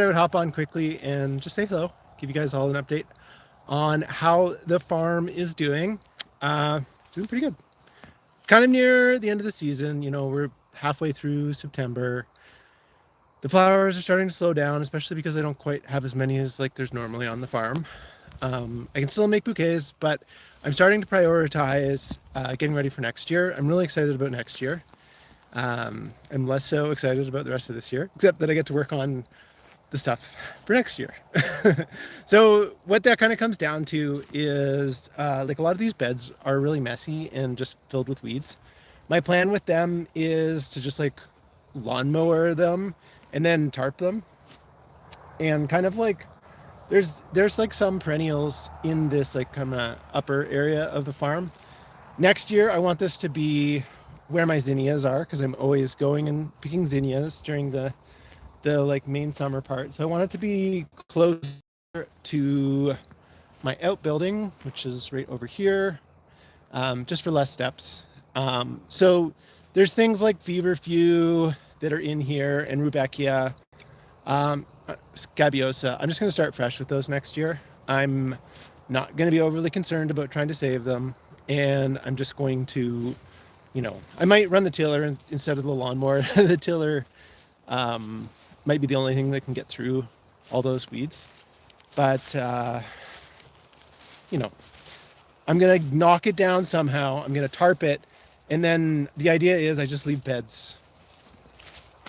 I would hop on quickly and just say hello, give you guys all an update on how the farm is doing. Uh, Doing pretty good. Kind of near the end of the season. We're halfway through September. The flowers are starting to slow down, especially because I don't quite have as many as like there's normally on the farm. I can still make bouquets, but I'm starting to prioritize getting ready for next year. I'm really excited about next year. I'm less so excited about the rest of this year, except that I get to work on the stuff for next year. So what that kind of comes down to is like a lot of these beds are really messy and just filled with weeds. My plan with them is to just like lawnmower them and then tarp them, and kind of like there's like some perennials in this like kind of upper area of the farm. Next year I want this to be where my zinnias are, because I'm always going and picking zinnias during the like main summer part. So I want it to be closer to my outbuilding, which is right over here, just for less steps. So there's things like feverfew that are in here, and rudbeckia, scabiosa. I'm just going to start fresh with those next year. I'm not going to be overly concerned about trying to save them, and I'm just going to, I might run the tiller instead of the lawnmower. The tiller might be the only thing that can get through all those weeds. But, you know, I'm going to knock it down somehow. I'm going to tarp it. And then the idea is I just leave beds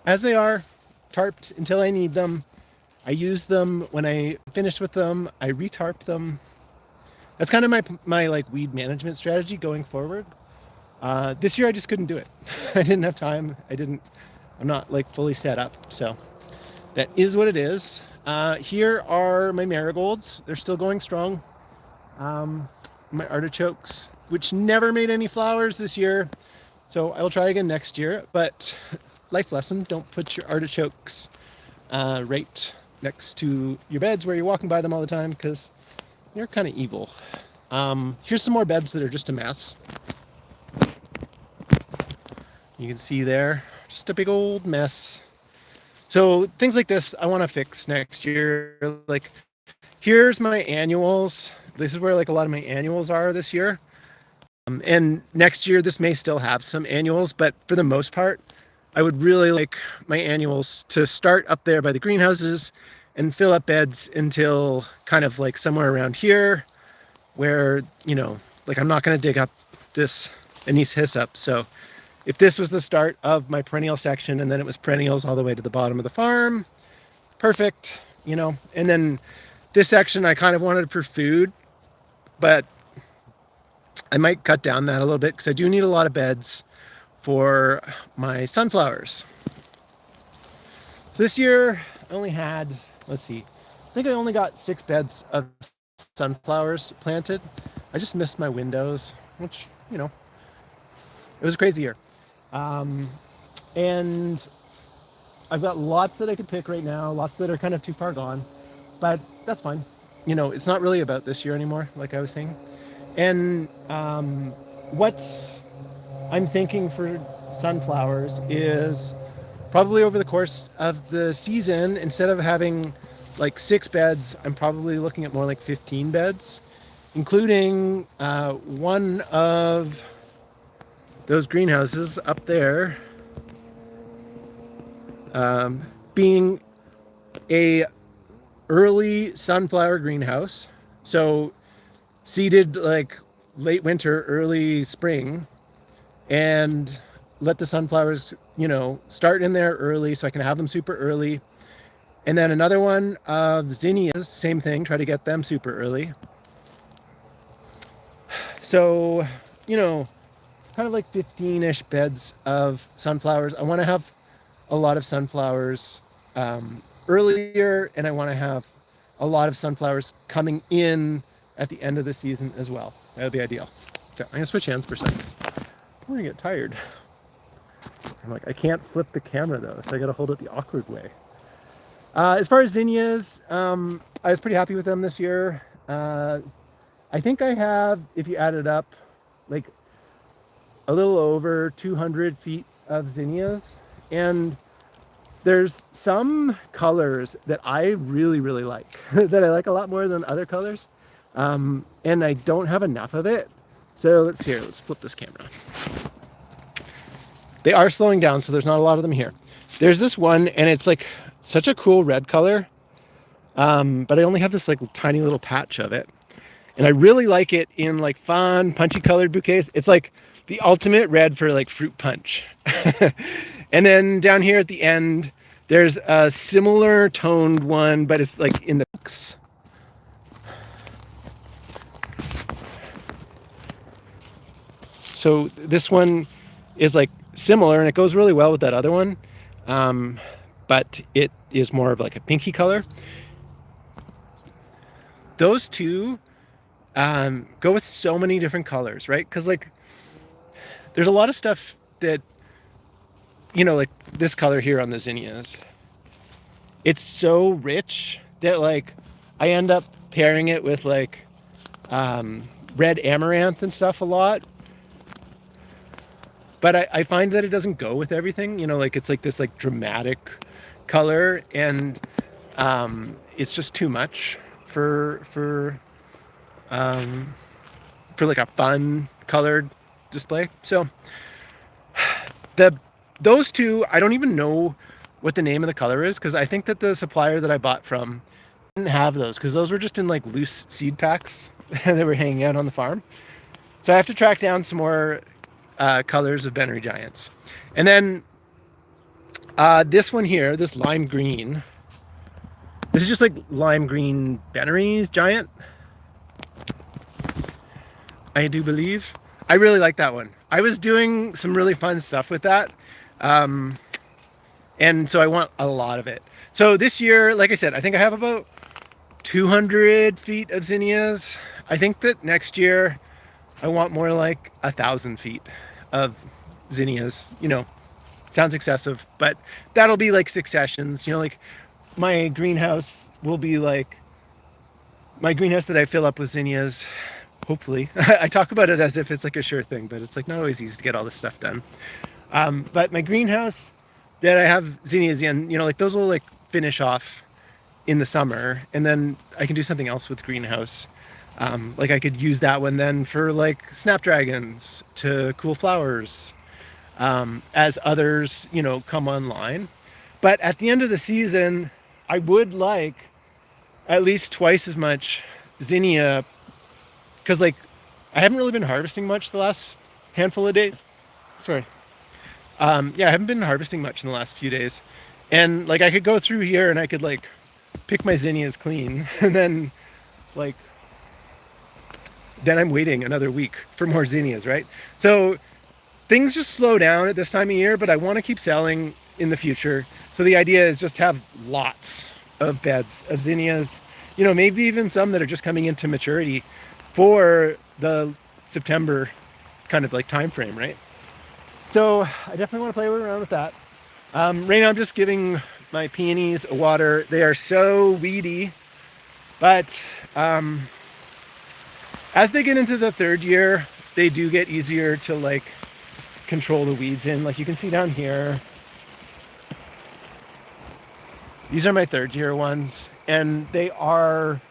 as they are, tarped until I need them. I use them when I finish with them. I retarp them. That's kind of my like weed management strategy going forward. This year I just couldn't do it. I didn't have time. I'm not like fully set up. So that is what it is. Here are my marigolds. They're still going strong. My artichokes, which never made any flowers this year. So I will try again next year. But life lesson, don't put your artichokes right next to your beds where you're walking by them all the time, because they're kind of evil. Here's some more beds that are just a mess. You can see there, just a big old mess. So things like this I want to fix next year. Like, here's my annuals. This is where like a lot of my annuals are this year. And next year this may still have some annuals, but for the most part, I would really like my annuals to start up there by the greenhouses and fill up beds until kind of like somewhere around here, where, like I'm not going to dig up this anise hyssop. So if this was the start of my perennial section and then it was perennials all the way to the bottom of the farm, perfect, And then this section I kind of wanted for food, but I might cut down that a little bit because I do need a lot of beds for my sunflowers. So this year I only had, let's see, I think I only got 6 beds of sunflowers planted. I just missed my windows, which, it was a crazy year. And I've got lots that I could pick right now, lots that are kind of too far gone, but that's fine. It's not really about this year anymore, like I was saying. And what I'm thinking for sunflowers is probably over the course of the season, instead of having like 6 beds, I'm probably looking at more like 15 beds, including one of those greenhouses up there being a early sunflower greenhouse. So seeded like late winter, early spring, and let the sunflowers, start in there early so I can have them super early. And then another one of zinnias, same thing, try to get them super early. So, kind of like 15-ish beds of sunflowers. I want to have a lot of sunflowers earlier, and I want to have a lot of sunflowers coming in at the end of the season as well. That would be ideal. So I'm going to switch hands for seconds. I'm going to get tired. I'm like, I can't flip the camera though, so I got to hold it the awkward way. As far as zinnias, I was pretty happy with them this year. I think I have, if you add it up, like a little over 200 feet of zinnias. And there's some colors that I really, really like, that I like a lot more than other colors. And I don't have enough of it. So let's flip this camera. They are slowing down, so there's not a lot of them here. There's this one, and it's like such a cool red color. But I only have this like tiny little patch of it. And I really like it in like fun, punchy colored bouquets. It's like the ultimate red for like fruit punch. And then down here at the end, there's a similar toned one, but it's like in the pinks. So this one is like similar, and it goes really well with that other one. But it is more of like a pinky color. Those two go with so many different colors, right? Because like there's a lot of stuff that, you know, like this color here on the zinnias, it's so rich that like I end up pairing it with like red amaranth and stuff a lot. But I find that it doesn't go with everything, you know, like it's like this like dramatic color, and it's just too much for like a fun colored display. So those two, I don't even know what the name of the color is, because I think that the supplier that I bought from didn't have those, because those were just in like loose seed packs that were hanging out on the farm. So I have to track down some more colors of Benry Giants. And then this one here, this lime green, this is just like lime green Benry's Giant, I do believe. I really like that one. I was doing some really fun stuff with that. And so I want a lot of it. So this year, like I said, I think I have about 200 feet of zinnias. I think that next year I want more like 1,000 feet of zinnias. You know, sounds excessive, but that'll be like successions. You know, like my greenhouse will be like my greenhouse that I fill up with zinnias, hopefully. I talk about it as if it's like a sure thing, but it's like not always easy to get all this stuff done. But my greenhouse that I have zinnias in, you know, like those will like finish off in the summer, and then I can do something else with greenhouse. Like I could use that one then for like snapdragons to cool flowers, as others, you know, come online. But at the end of the season, I would like at least twice as much zinnia, because like I haven't really been harvesting much the last handful of days. Sorry. Yeah, I haven't been harvesting much in the last few days. And like I could go through here and I could like pick my zinnias clean, and then like then I'm waiting another week for more zinnias, right? So things just slow down at this time of year, but I want to keep selling in the future. So the idea is just have lots of beds of zinnias, you know, maybe even some that are just coming into maturity for the September kind of like time frame, right? So I definitely want to play around with that. Right now I'm just giving my peonies a water. They are so weedy, but as they get into the third year, they do get easier to like control the weeds in. Like you can see down here, these are my third year ones, and they are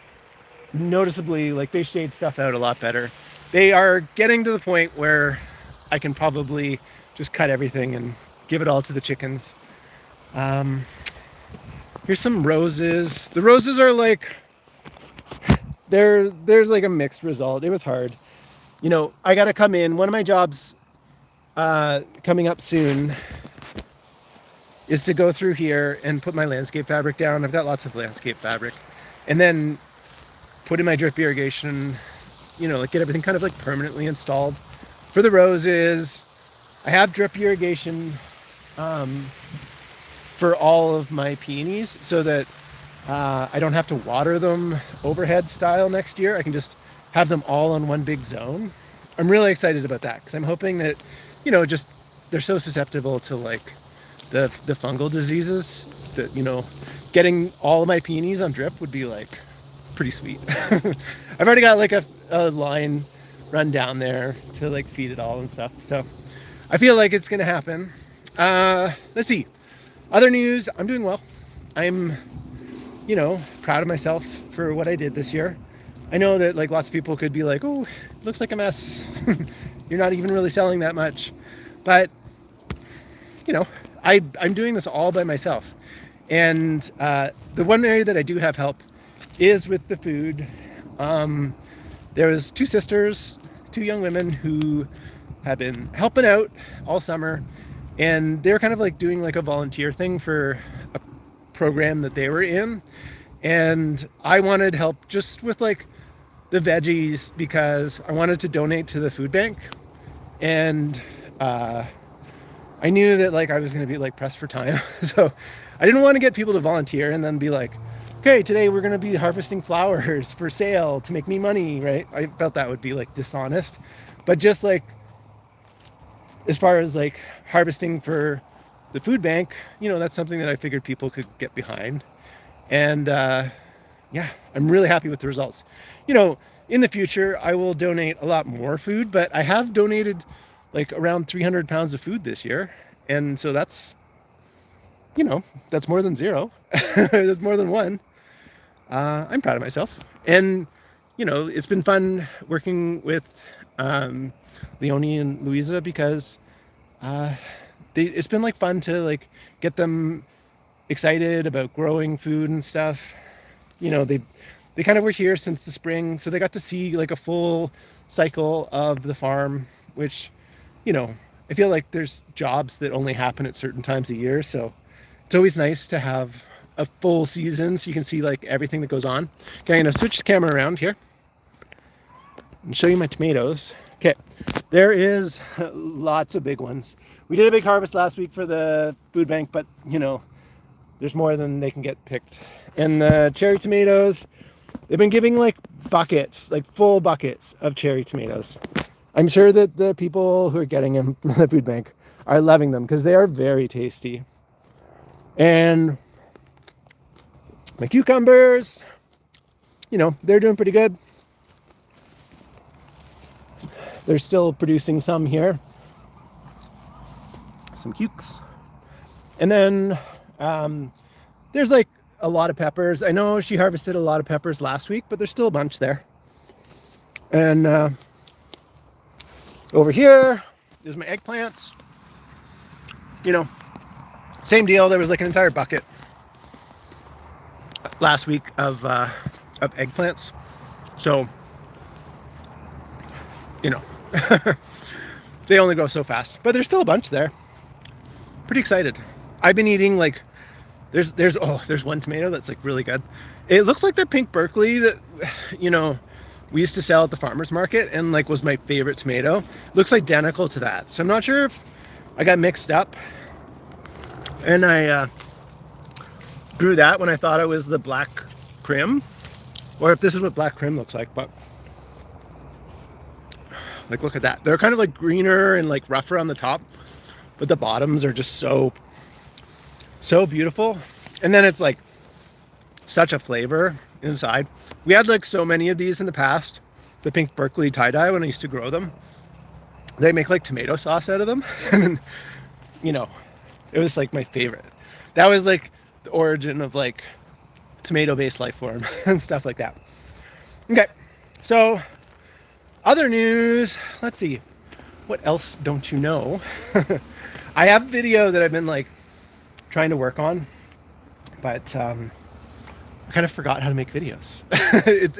noticeably like they shade stuff out a lot better. They are getting to the point where I can probably just cut everything and give it all to the chickens. Here's some roses. The roses are like, there's like a mixed result. It was hard. You know, I got to come in. One of my jobs coming up soon is to go through here and put my landscape fabric down. I've got lots of landscape fabric. And then put in my drip irrigation, you know, like get everything kind of like permanently installed. For the roses, I have drip irrigation for all of my peonies, so that I don't have to water them overhead style next year. I can just have them all on one big zone. I'm really excited about that, because I'm hoping that, you know, just they're so susceptible to like the fungal diseases that, you know, getting all of my peonies on drip would be like pretty sweet. I've already got like a line run down there to like feed it all and stuff, so I feel like it's gonna happen. Let's see. Other news, I'm doing well. I'm, proud of myself for what I did this year. I know that like lots of people could be like, oh, it looks like a mess. You're not even really selling that much. But, I'm doing this all by myself. And the one area that I do have help is with the food. There was two sisters, two young women who have been helping out all summer, and they were kind of like doing like a volunteer thing for a program that they were in. And I wanted help just with like the veggies because I wanted to donate to the food bank. And I knew that like I was going to be like pressed for time. So I didn't want to get people to volunteer and then be like, okay, today we're going to be harvesting flowers for sale to make me money, right? I felt that would be like dishonest. But just like as far as like harvesting for the food bank, that's something that I figured people could get behind. And yeah, I'm really happy with the results. In the future, I will donate a lot more food, but I have donated like around 300 pounds of food this year. And so that's more than zero. That's more than one. I'm proud of myself. And, it's been fun working with Leonie and Louisa because it's been like fun to like get them excited about growing food and stuff. They kind of were here since the spring, so they got to see like a full cycle of the farm, which, I feel like there's jobs that only happen at certain times a year. So it's always nice to have a full season so you can see like everything that goes on. Okay, I'm gonna switch the camera around here and show you my tomatoes. Okay, there is lots of big ones. We did a big harvest last week for the food bank, but there's more than they can get picked. And the cherry tomatoes, they've been giving like buckets, like full buckets of cherry tomatoes. I'm sure that the people who are getting them from the food bank are loving them because they are very tasty. And my cucumbers, they're doing pretty good. They're still producing some here. Some cukes. And then there's like a lot of peppers. I know she harvested a lot of peppers last week, but there's still a bunch there. And over here, there's my eggplants. Same deal. There was like an entire bucket last week of eggplants. So, they only grow so fast, but there's still a bunch there. Pretty excited. I've been eating like there's one tomato that's like really good. It looks like the pink Berkeley that we used to sell at the farmer's market and like was my favorite tomato. Looks identical to that. So I'm not sure if I got mixed up and I grew that when I thought it was the black Krim, or if this is what black Krim looks like. But like, look at that. They're kind of like greener and like rougher on the top, but the bottoms are just so beautiful. And then it's like such a flavor inside. We had like so many of these in the past, the pink Berkeley tie-dye, when I used to grow them. They make like tomato sauce out of them. And it was like my favorite. That was like the origin of like tomato-based life form and stuff like that. Okay, so other news, let's see, what else don't you know? I have a video that I've been like trying to work on, but I kind of forgot how to make videos.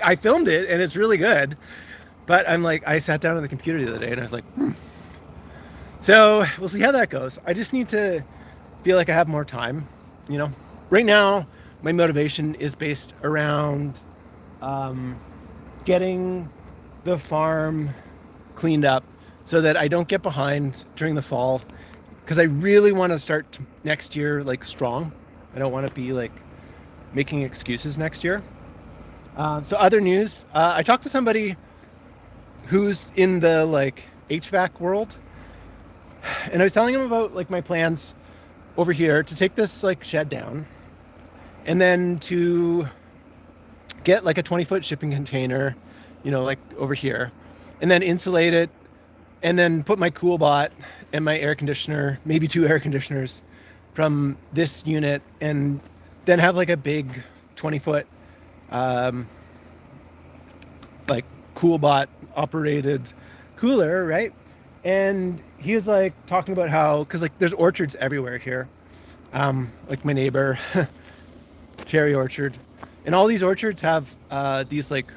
I filmed it and it's really good, but I sat down on the computer the other day and I was like, So we'll see how that goes. I just need to feel like I have more time, Right now, my motivation is based around getting the farm cleaned up so that I don't get behind during the fall, because I really want to start next year like strong. I don't want to be like making excuses next year. So other news, I talked to somebody who's in the like HVAC world, and I was telling him about like my plans over here to take this like shed down and then to get like a 20-foot shipping container, like over here, and then insulate it, and then put my cool bot and my air conditioner, maybe 2 air conditioners, from this unit and then have like a big 20-foot like CoolBot operated cooler, right? And he was like talking about how, because like there's orchards everywhere here, like my neighbor cherry orchard, and all these orchards have these like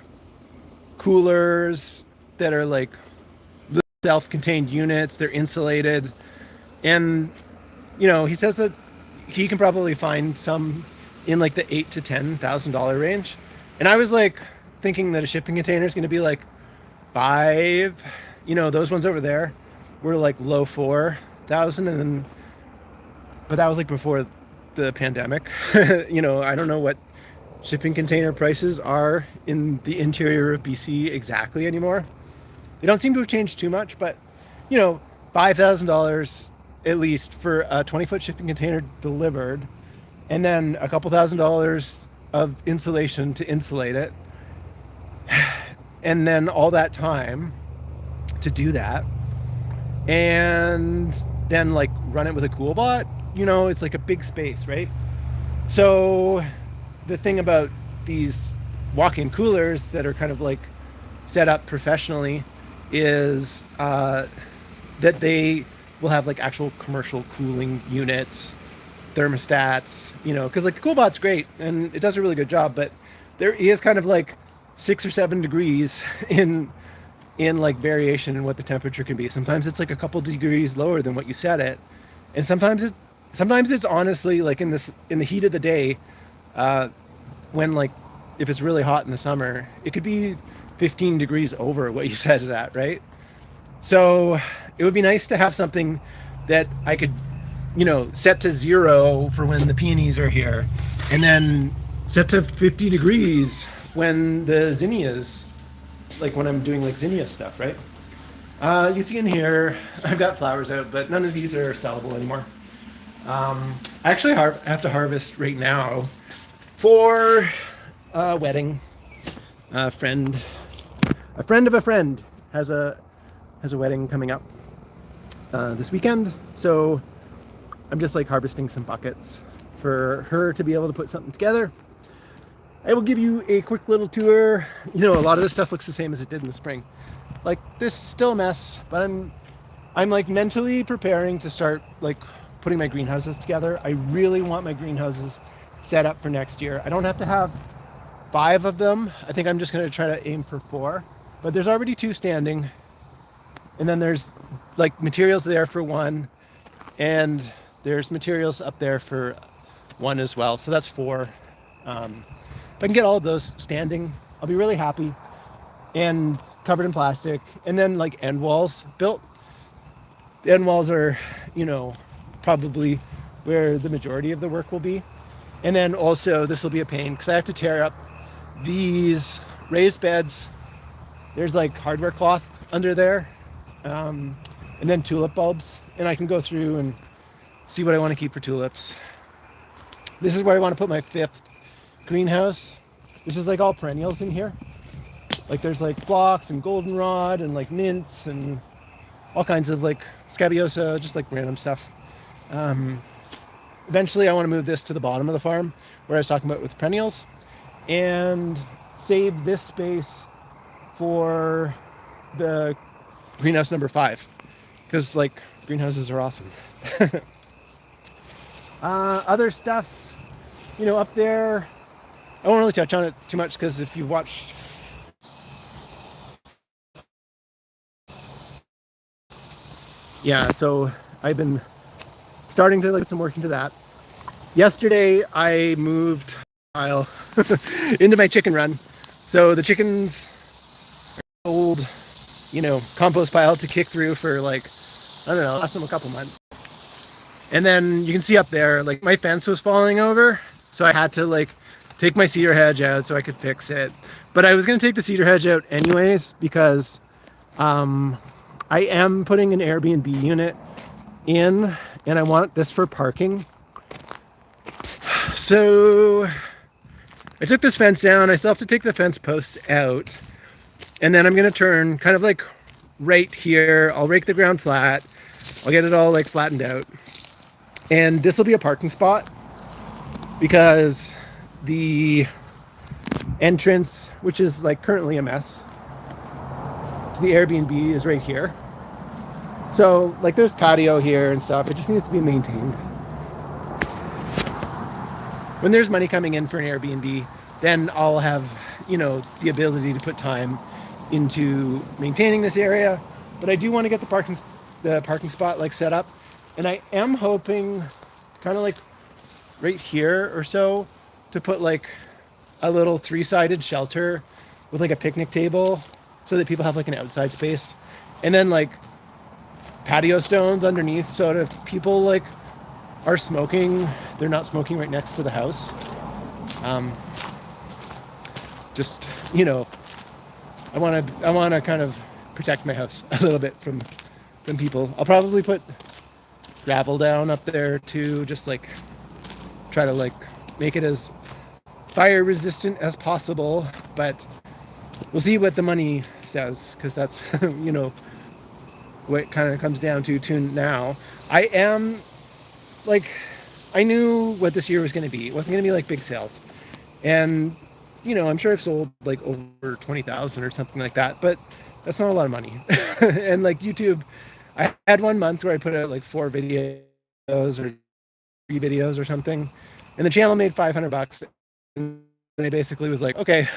coolers that are like self-contained units. They're insulated, and you know, he says that he can probably find some in like the $8,000 to $10,000 range. And I was like thinking that a shipping container is going to be like five. You know, those ones over there were like low 4,000, and then, but that was like before the pandemic. You know, I don't know what shipping container prices are in the interior of BC exactly anymore. They don't seem to have changed too much, but you know, $5,000 at least for a 20-foot shipping container delivered, and then a couple $1,000s of insulation to insulate it, and then all that time to do that, and then like run it with a CoolBot. You know, it's like a big space, right? So the thing about these walk-in coolers that are kind of like set up professionally is that they will have like actual commercial cooling units, thermostats, you know, because like the CoolBot's great and it does a really good job, but there is kind of like 6 or 7 degrees in like variation in what the temperature can be. Sometimes it's like a couple degrees lower than what you set it, and sometimes it's honestly like in the heat of the day, when like if it's really hot in the summer, it could be 15 degrees over what you set it at, right? So it would be nice to have something that I could, you know, set to 0 for when the peonies are here, and then set to 50 degrees when the zinnias, like when I'm doing like zinnia stuff, right? You see in here, I've got flowers out, but none of these are sellable anymore. I actually have to harvest right now for a wedding. A friend of a friend has a wedding coming up this weekend, so I'm just like harvesting some buckets for her to be able to put something together. I will give you a quick little tour. You know, a lot of this stuff looks the same as it did in the spring. Like, this is still a mess, but I'm like mentally preparing to start like putting my greenhouses together. I really want my greenhouses set up for next year. I don't have to have 5 of them. I think I'm just going to try to aim for 4, but there's already 2 standing, and then there's like materials there for 1, and there's materials up there for 1 as well, so that's 4. If I can get all of those standing, I'll be really happy, and covered in plastic, and then like end walls built. The end walls are, you know, probably where the majority of the work will be. And then also this will be a pain because I have to tear up these raised beds. There's like hardware cloth under there, and then tulip bulbs, and I can go through and see what I want to keep for tulips. This is where I want to put my 5th greenhouse. This is like all perennials in here. Like there's like phlox and goldenrod and like mints and all kinds of like scabiosa, just like random stuff. Eventually I want to move this to the bottom of the farm where I was talking about with perennials, and save this space for the greenhouse number 5, because like greenhouses are awesome. Other stuff, you know, up there, I won't really touch on it too much because if you've watched so I've been starting to like put some work into that. Yesterday I moved pile into my chicken run, so the chickens are old, you know, compost pile to kick through for like, I don't know, last them a couple months. And then you can see up there, like my fence was falling over, so I had to like take my cedar hedge out so I could fix it. But I was gonna take the cedar hedge out anyways because I am putting an Airbnb unit in, and I want this for parking. So I took this fence down. I still have to take the fence posts out, and then I'm gonna turn kind of like right here. I'll rake the ground flat. I'll get it all like flattened out, And this will be a parking spot because the entrance, which is like currently a mess, to the Airbnb is right here. So like there's patio here and stuff. It just needs to be maintained. When there's money coming in for an Airbnb, then I'll have, you know, the ability to put time into maintaining this area. But I do want to get the parking spot like set up, and I am hoping kind of like right here or so to put like a little 3-sided shelter with like a picnic table so that people have like an outside space, and then like patio stones underneath so that if people like are smoking, they're not smoking right next to the house. Just, you know, I want to kind of protect my house a little bit from people. I'll probably put gravel down up there too, just like try to like make it as fire resistant as possible, but we'll see what the money says, because that's you know what kind of comes down to now. I am like, I knew what this year was going to be. It wasn't going to be like big sales, and you know, I'm sure I've sold like over 20,000 or something like that, but that's not a lot of money. And like YouTube, I had one month where I put out like 4 videos or 3 videos or something, and the channel made $500. And I basically was like, okay,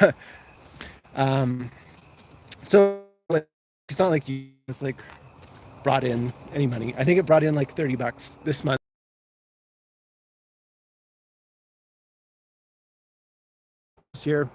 so like, it's not like you just like brought in any money. I think it brought in like $30 this month. This year